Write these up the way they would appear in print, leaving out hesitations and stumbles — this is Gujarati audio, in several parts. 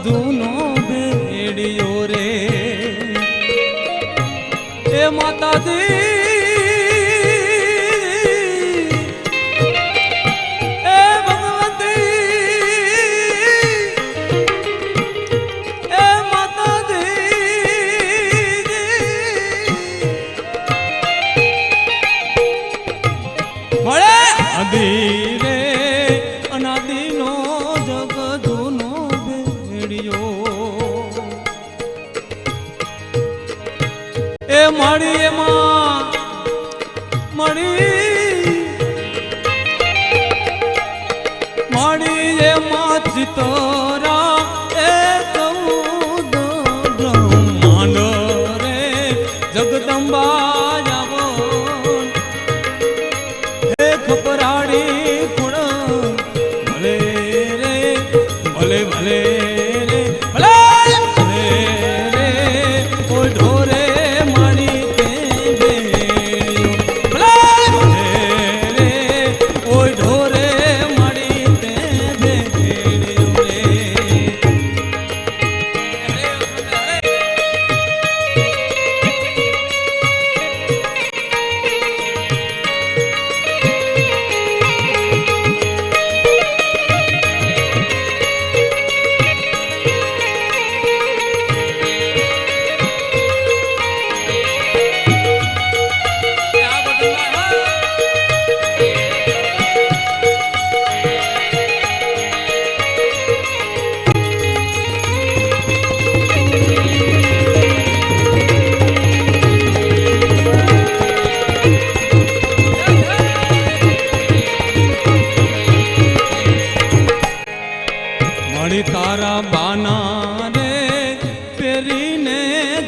જૂનો ભેડિયો રે એ માતાજી રે અનાદિનો જગ જૂનો ભેડિયો એ મળી એમાં મળી એમાં ચિતરા એ ચૌદ બ્રહ્માંડ રે જગદંબા તારા બાના રે પેરીને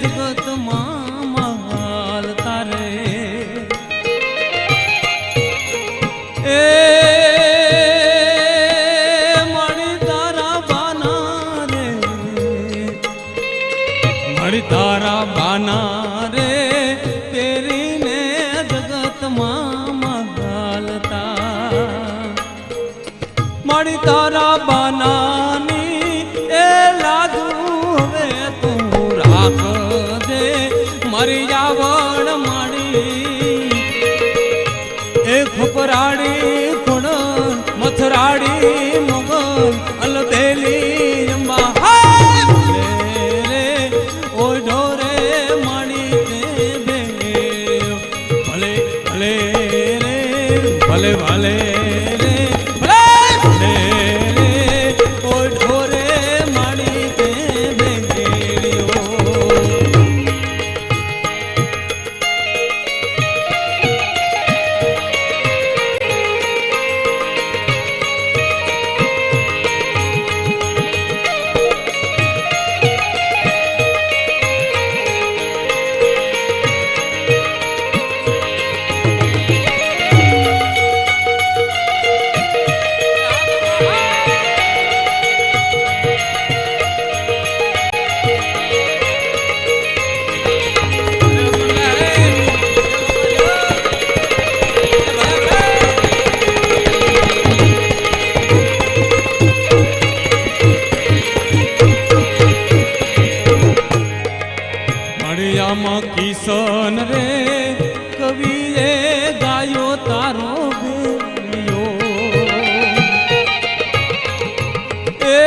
જગતમાં મહાલ તારે એ મળી તારા બાના રે મળી તારા બાના રે પેરીને જગતમાં મહાલ મળી તારા બાના મારી જાવણ માડી એ ખપરાડી ખુણ મથરાડી મગન અલબેલી અંબા રે ઓય ઢોરે માડી તે બે ભલે ભલે રે ભલે ભલે કિશન રે કવિએ ગાયો તારો ભેડિયો એ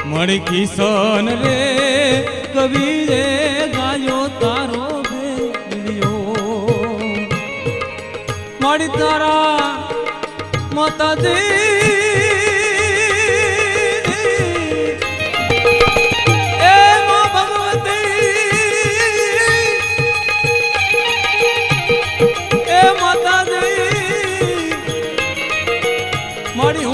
મળી કિશન રે કવિએ ગાયો તારો ભેડિયો મળી તારા માતાજી મારી